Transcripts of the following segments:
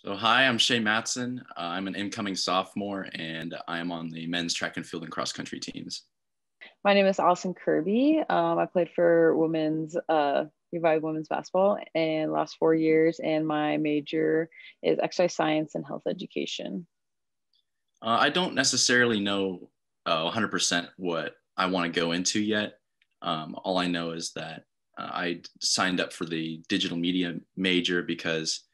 So hi, I'm Shea Mattson. I'm an incoming sophomore, and I am on the men's track and field and cross country teams. My name is Allison Kirby. I played for Revive women's basketball in the last 4 years, and my major is exercise science and health education. I don't necessarily know 100% what I want to go into yet. All I know is that I signed up for the digital media major because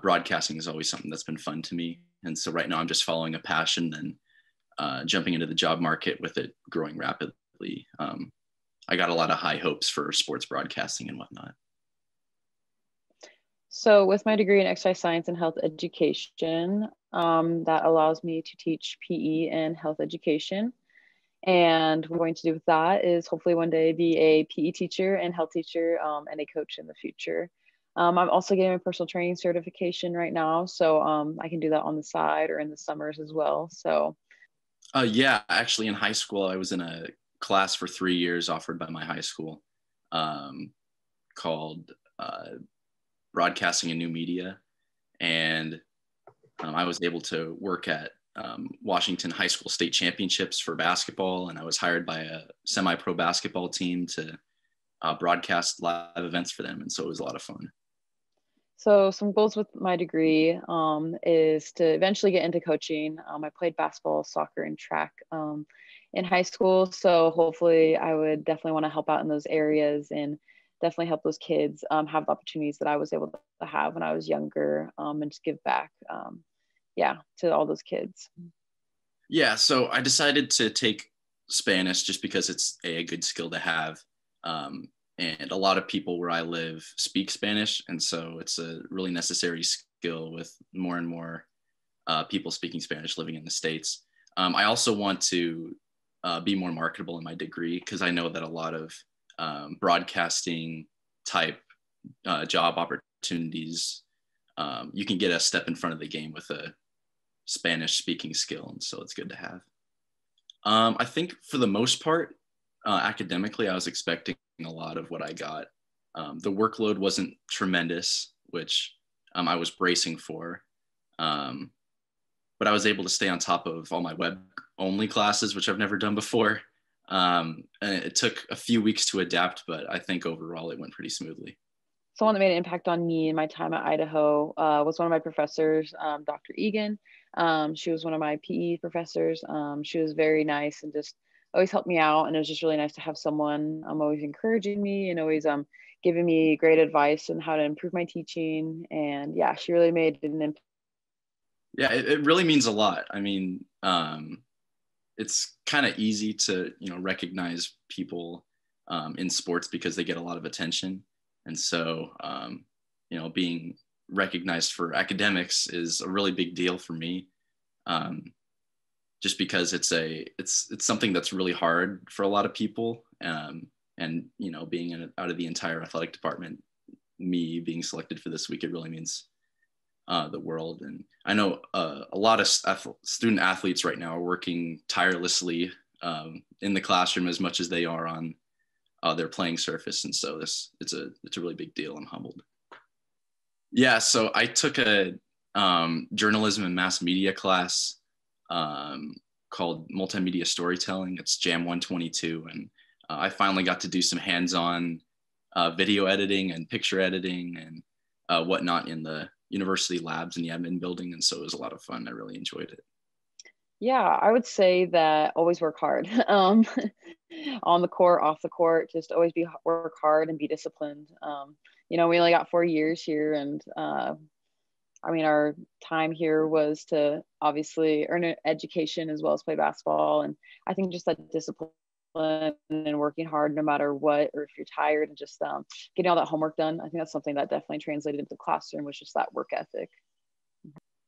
broadcasting is always something that's been fun to me. And so right now I'm just following a passion and jumping into the job market with it growing rapidly. I got a lot of high hopes for sports broadcasting and whatnot. So, with my degree in exercise science and health education, that allows me to teach PE and health education. And what I'm going to do with that is hopefully one day be a PE teacher and health teacher and a coach in the future. I'm also getting a personal training certification right now, so I can do that on the side or in the summers as well. So, Yeah, actually, in high school, I was in a class for 3 years offered by my high school um, called Broadcasting and New Media. And I was able to work at Washington High School State Championships for basketball. And I was hired by a semi pro basketball team to broadcast live events for them. And so it was a lot of fun. So some goals with my degree is to eventually get into coaching. I played basketball, soccer, and track in high school. So hopefully I would definitely want to help out in those areas and definitely help those kids have the opportunities that I was able to have when I was younger and just give back, to all those kids. Yeah, so I decided to take Spanish just because it's a good skill to have. And a lot of people where I live speak Spanish. And so it's a really necessary skill with more and more people speaking Spanish living in the States. I also want to be more marketable in my degree because I know that a lot of broadcasting type job opportunities, you can get a step in front of the game with a Spanish speaking skill. And so it's good to have. I think for the most part, academically, I was expecting a lot of what I got. The workload wasn't tremendous, which I was bracing for. But I was able to stay on top of all my web only classes, which I've never done before. And it took a few weeks to adapt, but I think overall it went pretty smoothly. Someone that made an impact on me in my time at Idaho was one of my professors, Dr. Egan. She was one of my PE professors. She was very nice and just always helped me out. And it was just really nice to have someone always encouraging me and always giving me great advice on how to improve my teaching. And yeah, she really made an impact. Yeah, it really means a lot. I mean, it's kind of easy to, recognize people in sports because they get a lot of attention. And so, being recognized for academics is a really big deal for me. Just because it's something that's really hard for a lot of people. And being out of the entire athletic department, me being selected for this week, it really means the world. And I know a lot of student athletes right now are working tirelessly in the classroom as much as they are on their playing surface. And so it's a really big deal. I'm humbled. Yeah, so I took a journalism and mass media class called multimedia storytelling. It's Jam 122. And I finally got to do some hands-on video editing and picture editing and whatnot in the university labs in the admin building. And so it was a lot of fun. I really enjoyed it. Yeah, I would say that always work hard on the court, off the court, just always work hard and be disciplined. We only got 4 years here, and our time here was to obviously earn an education as well as play basketball. And I think just that discipline and working hard no matter what, or if you're tired and just getting all that homework done, I think that's something that definitely translated into the classroom, was just that work ethic.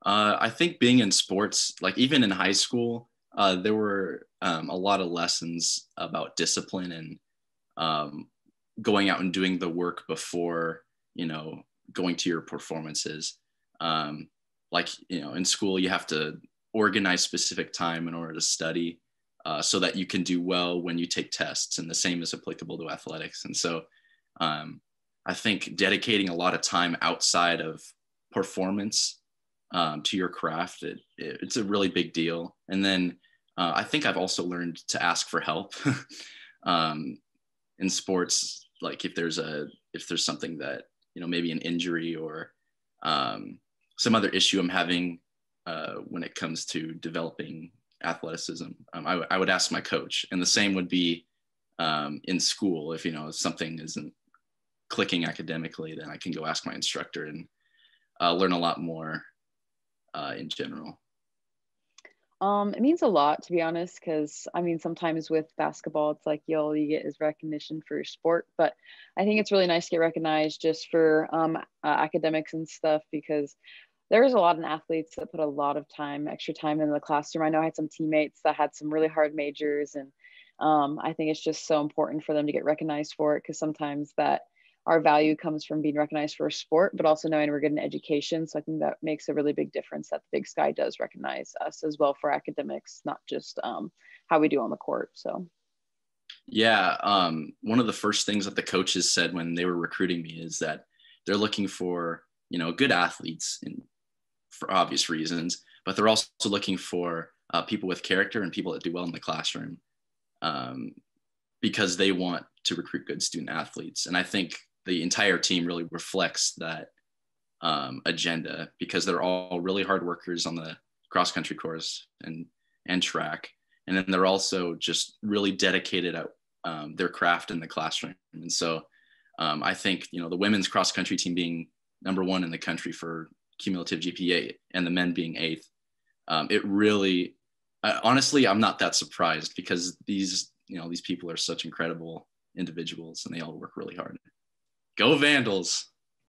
I think being in sports, like even in high school, there were a lot of lessons about discipline and going out and doing the work before, going to your performances. In school, you have to organize specific time in order to study so that you can do well when you take tests. And the same is applicable to athletics. And so I think dedicating a lot of time outside of performance to your craft, it's a really big deal. And then I think I've also learned to ask for help um, in sports. Like if there's something that, maybe an injury or some other issue I'm having when it comes to developing athleticism, I would ask my coach. And the same would be in school. If something isn't clicking academically, then I can go ask my instructor and learn a lot more in general. It means a lot, to be honest, because I mean, sometimes with basketball, it's like all you get is recognition for your sport. But I think it's really nice to get recognized just for academics and stuff, because there's a lot of athletes that put a lot of time, extra time in the classroom. I know I had some teammates that had some really hard majors, and I think it's just so important for them to get recognized for it, because sometimes that our value comes from being recognized for a sport, but also knowing we're getting an education. So I think that makes a really big difference that the Big Sky does recognize us as well for academics, not just how we do on the court. So. Yeah. One of the first things that the coaches said when they were recruiting me is that they're looking for, good athletes for obvious reasons, but they're also looking for people with character and people that do well in the classroom because they want to recruit good student athletes. And I think the entire team really reflects that agenda, because they're all really hard workers on the cross country course and track. And then they're also just really dedicated at their craft in the classroom. And so I think, the women's cross country team being number 1 in the country for cumulative GPA and the men being 8th, it really, honestly, I'm not that surprised, because these people are such incredible individuals and they all work really hard. Go Vandals.